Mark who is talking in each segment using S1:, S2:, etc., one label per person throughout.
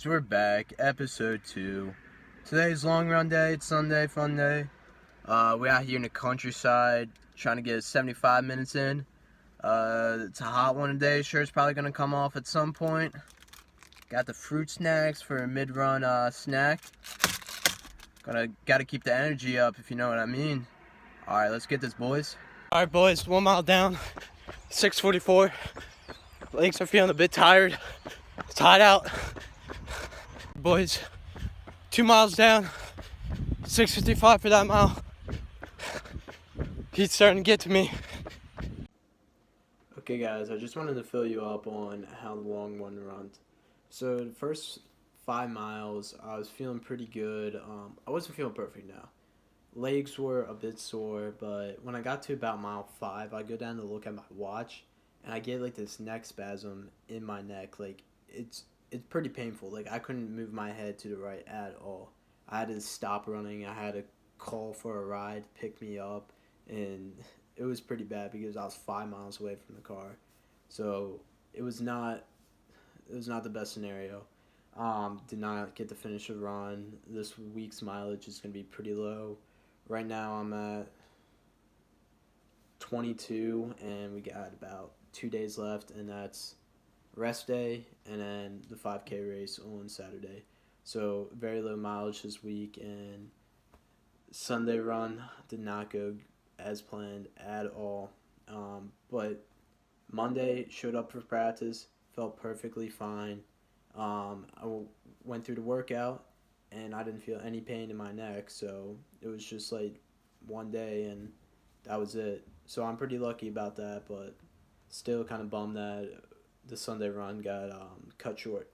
S1: boys, we're back, episode 2. Today's long run day, it's Sunday, fun day. We're out here in the countryside, trying to get 75 minutes in. It's a hot one today, shirt's probably going to come off at some point. Got the fruit snacks for a mid-run snack. Gotta keep the energy up, if you know what I mean. Alright, let's get this, boys.
S2: Alright, boys, 1 mile down, 6:44. Legs are feeling a bit tired. It's hot out. Boys, 2 miles down, 6:55 for that mile. Heat's starting to get to me.
S1: Okay, guys, I just wanted to fill you up on how the long one runs. So, the first 5 miles, I was feeling pretty good. I wasn't feeling perfect now. Legs were a bit sore, but when I got to about mile 5, I go down to look at my watch, and I get like this neck spasm in my neck. Like it's pretty painful. Like I couldn't move my head to the right at all. I had to stop running. I had to call for a ride, pick me up, and it was pretty bad because I was 5 miles away from the car. So it was not the best scenario. Did not get to finish the run. This week's mileage is gonna be pretty low. Right now I'm at 22, and we got about 2 days left, and that's rest day and then the 5K race on Saturday. So very low mileage this week, and Sunday run did not go as planned at all. But Monday showed up for practice, felt perfectly fine. I went through the workout, and I didn't feel any pain in my neck, so it was just like one day, and that was it. So I'm pretty lucky about that, but still kind of bummed that the Sunday run got cut short.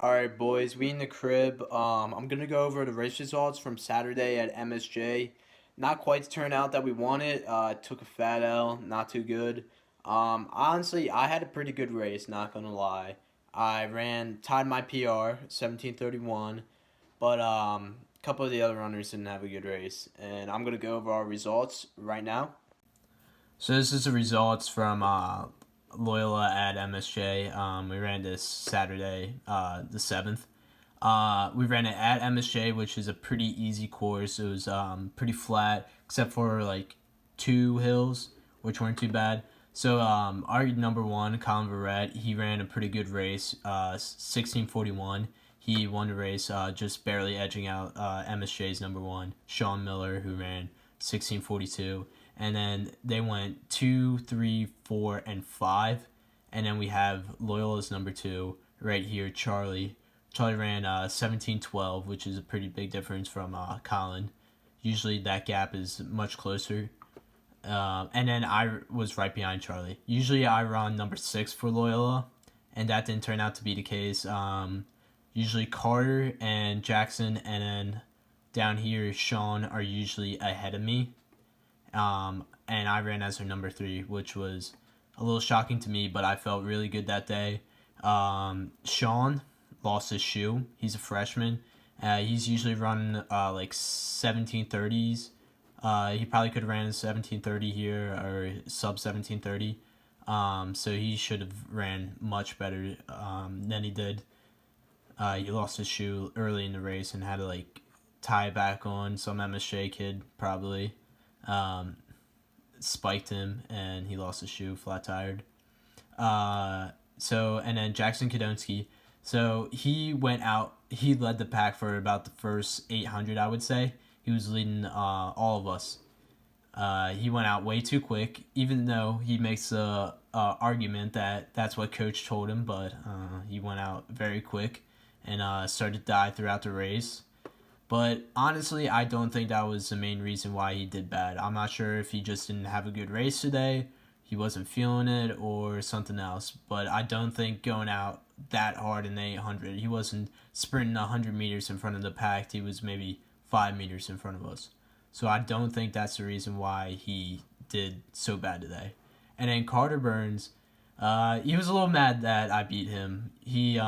S1: Alright, boys, we in the crib. I'm going to go over the race results from Saturday at MSJ. Not quite the turnout that we wanted. Took a fat L, not too good. Honestly, I had a pretty good race, not going to lie. I tied my PR, 17:31, but a couple of the other runners didn't have a good race. And I'm going to go over our results right now. So this is the results from Loyola at MSJ. We ran this Saturday, the 7th. We ran it at MSJ, which is a pretty easy course. It was pretty flat, except for like 2 hills, which weren't too bad. So our number 1, Colin Verrett, he ran a pretty good race, 16:41. He won the race, just barely edging out MSJ's number 1, Sean Miller, who ran 16:42. And then they went 2, 3, 4, and 5. And then we have Loyola's number 2 right here, Charlie. Charlie ran 17:12, which is a pretty big difference from Colin. Usually that gap is much closer. And then I was right behind Charlie. Usually I run number 6 for Loyola, and that didn't turn out to be the case. Usually Carter and Jackson, and then down here Sean are usually ahead of me. And I ran as her number 3, which was a little shocking to me, but I felt really good that day. Sean lost his shoe. He's a freshman. He's usually running like 17:30s. He probably could have ran 17:30 here or sub 17:30. So he should have ran much better than he did. He lost his shoe early in the race and had to like tie it back on. Some MSJ kid probably spiked him, and he lost his shoe, flat tired. And then Jackson Kadonsky, so he went out, he led the pack for about the first 800, I would say. He was leading all of us. He went out way too quick, even though he makes a argument that that's what coach told him, but he went out very quick and started to die throughout the race. But honestly, I don't think that was the main reason why he did bad. I'm not sure if he just didn't have a good race today, he wasn't feeling it, or something else. But I don't think going out that hard in the 800, he wasn't sprinting 100 meters in front of the pack. He was maybe 5 meters in front of us. So I don't think that's the reason why he did so bad today. And then Carter Burns, he was a little mad that I beat him. He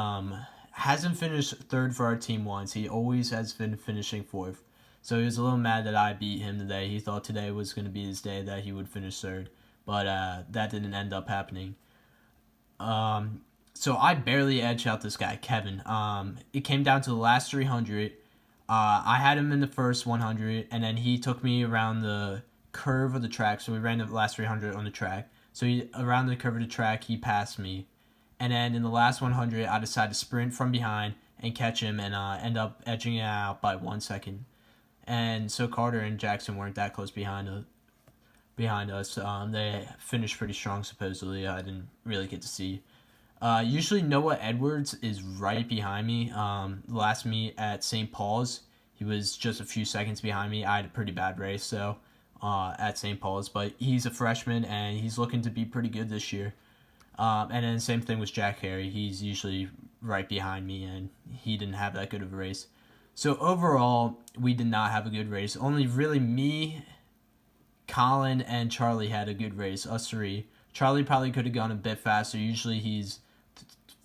S1: hasn't finished 3rd for our team once. He always has been finishing 4th. So he was a little mad that I beat him today. He thought today was going to be his day that he would finish 3rd. But that didn't end up happening. So I barely edged out this guy, Kevin. It came down to the last 300. I had him in the first 100, and then he took me around the curve of the track. So we ran the last 300 on the track. So around the curve of the track, he passed me. And then in the last 100, I decided to sprint from behind and catch him and end up edging it out by 1 second. And so Carter and Jackson weren't that close behind us. They finished pretty strong, supposedly. I didn't really get to see. Usually Noah Edwards is right behind me. Last meet at St. Paul's, he was just a few seconds behind me. I had a pretty bad race, so at St. Paul's, but he's a freshman and he's looking to be pretty good this year. And then same thing with Jack Harry. He's usually right behind me, and he didn't have that good of a race. So overall, we did not have a good race. Only really me, Colin, and Charlie had a good race, us three. Charlie probably could have gone a bit faster. Usually he's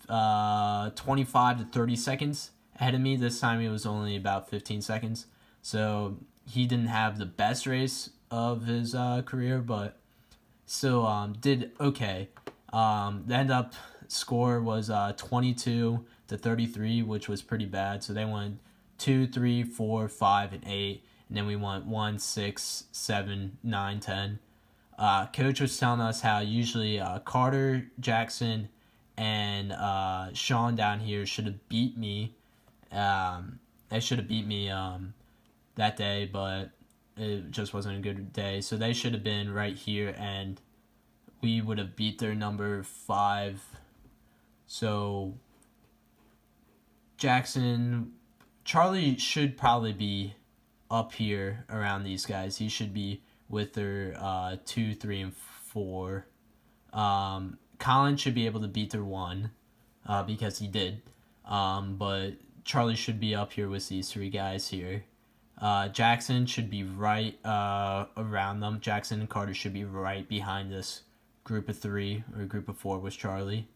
S1: 25 to 30 seconds ahead of me. This time it was only about 15 seconds. So he didn't have the best race of his career, but still did okay. The end up score was 22 to 33, which was pretty bad. So they went 2, 3, 4, 5, and 8. And then we went 1, 6, 7, 9, 10. Coach was telling us how usually Carter, Jackson, and Sean down here should have beat me. They should have beat me that day, but it just wasn't a good day. So they should have been right here, and we would have beat their number 5. So Charlie should probably be up here around these guys. He should be with their 2, 3, and 4. Colin should be able to beat their 1 because he did. But Charlie should be up here with these 3 guys here. Jackson should be right around them. Jackson and Carter should be right behind this group of 3, or group of 4 was Charlie.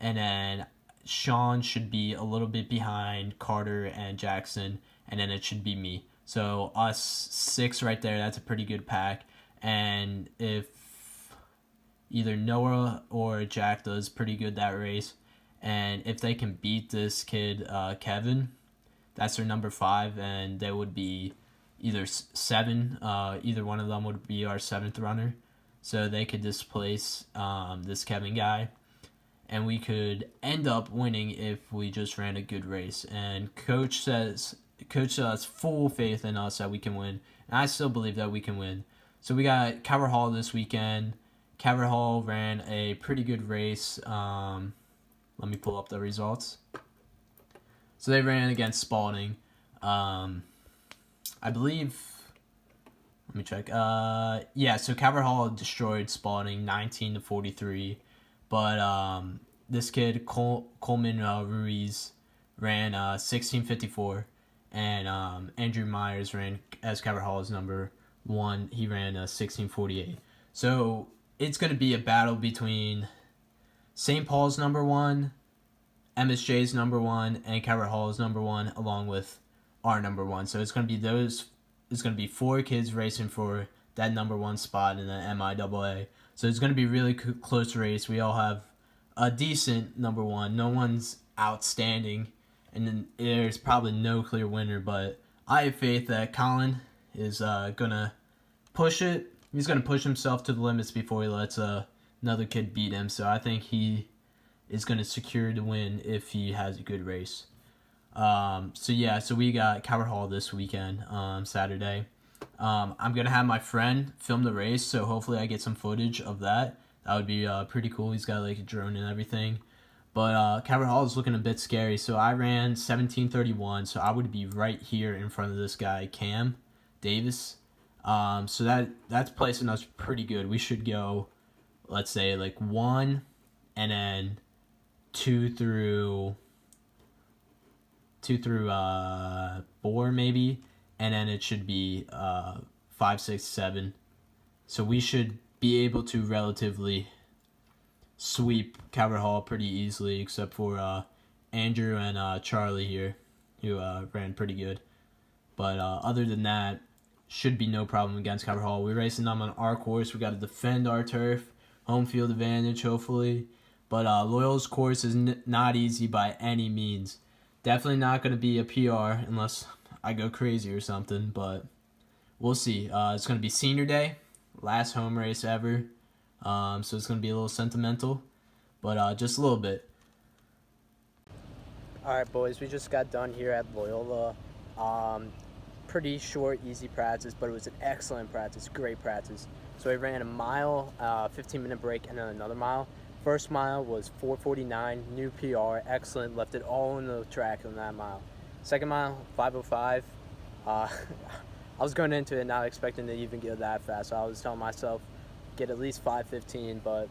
S1: And then Sean should be a little bit behind Carter and Jackson, and then it should be me. So us 6 right there, that's a pretty good pack. And if either Noah or Jack does pretty good that race, and if they can beat this kid Kevin, that's their number 5, and they would be either 7. Either one of them would be our 7th runner, so they could displace this Kevin guy, and we could end up winning if we just ran a good race. And Coach has full faith in us that we can win, and I still believe that we can win. So we got Calvert Hall this weekend. Calvert Hall ran a pretty good race. Let me pull up the results. So they ran against Spalding. I believe, let me check. So Calvert Hall destroyed Spalding 19 to 43. But this kid, Coleman Ruiz, ran 16:54. And Andrew Myers ran as Calvert Hall's number 1. He ran 16:48. So it's going to be a battle between St. Paul's number 1, MSJ's number 1, and Calvert Hall's number 1, along with our number 1. So it's going to be it's going to be 4 kids racing for that number 1 spot in the MIAA. So it's going to be really close race. We all have a decent number 1. No one's outstanding, and then there's probably no clear winner, but I have faith that Colin is going to push it. He's going to push himself to the limits before he lets another kid beat him. So I think he is going to secure the win if he has a good race. So we got Calvert Hall this weekend, Saturday. I'm going to have my friend film the race, so hopefully I get some footage of that. That would be pretty cool. He's got like a drone and everything. But Calvert Hall is looking a bit scary. So I ran 17:31, so I would be right here in front of this guy, Cam Davis. So that's placing us pretty good. We should go, let's say, like 1, and then 2 through 4 maybe, and then it should be 5, 6, 7. So we should be able to relatively sweep Calvert Hall pretty easily, except for Andrew and Charlie here, who ran pretty good. But other than that, should be no problem against Calvert Hall. We're racing them on our course. We got to defend our turf, home field advantage, hopefully. But Loyal's course is not easy by any means. Definitely not going to be a PR unless I go crazy or something, but we'll see. It's going to be senior day, last home race ever, so it's going to be a little sentimental, but just a little bit.
S2: All right, boys, we just got done here at Loyola. Pretty short, easy practice, but it was an excellent practice, great practice. So I ran a mile, 15-minute break, and then another mile. First mile was 4:49, new PR, excellent, left it all in the track on that mile. Second mile, 5:05. I was going into it not expecting to even get that fast, so I was telling myself get at least 5:15, but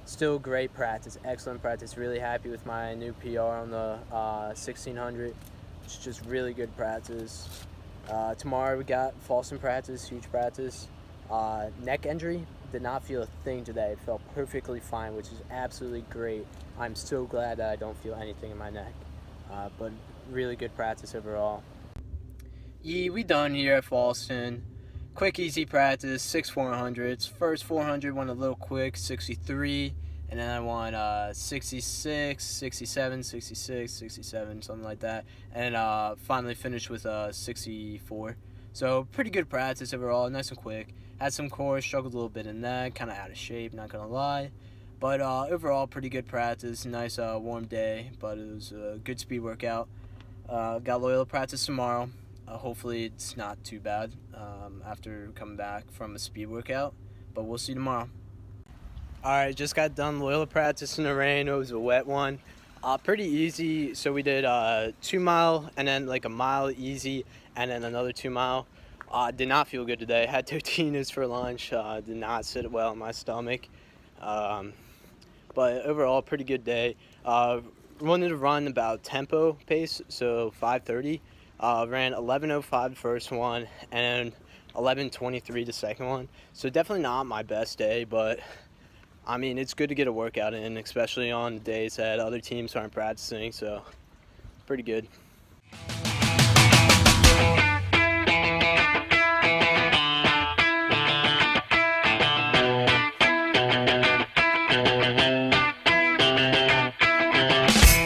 S2: still great practice, excellent practice. Really happy with my new PR on the 1600. It's just really good practice. Tomorrow we got Falston practice, huge practice. Neck injury, did not feel a thing today. It felt perfectly fine, which is absolutely great. I'm so glad that I don't feel anything in my neck. But really good practice overall. We done here at Falston. Quick, easy practice, 6 400s. First 400 went a little quick, 63. And then I won 66, 67, 66, 67, something like that. And finally finished with 64. So pretty good practice overall, nice and quick. Had some core, struggled a little bit in that, kind of out of shape, not going to lie. But overall, pretty good practice, nice warm day, but it was a good speed workout. Got Loyola practice tomorrow. Hopefully it's not too bad after coming back from a speed workout, but we'll see tomorrow. All right, just got done Loyola practice in the rain. It was a wet one. Pretty easy. So we did 2 mile and then like a mile easy and then another 2 mile. Did not feel good today. Had tortillas for lunch. Did not sit well in my stomach. But overall, pretty good day. Wanted to run about tempo pace, so 5:30. Ran 11:05 the first one and 11:23 the second one. So definitely not my best day, but I mean, it's good to get a workout in, especially on days that other teams aren't practicing, so pretty good.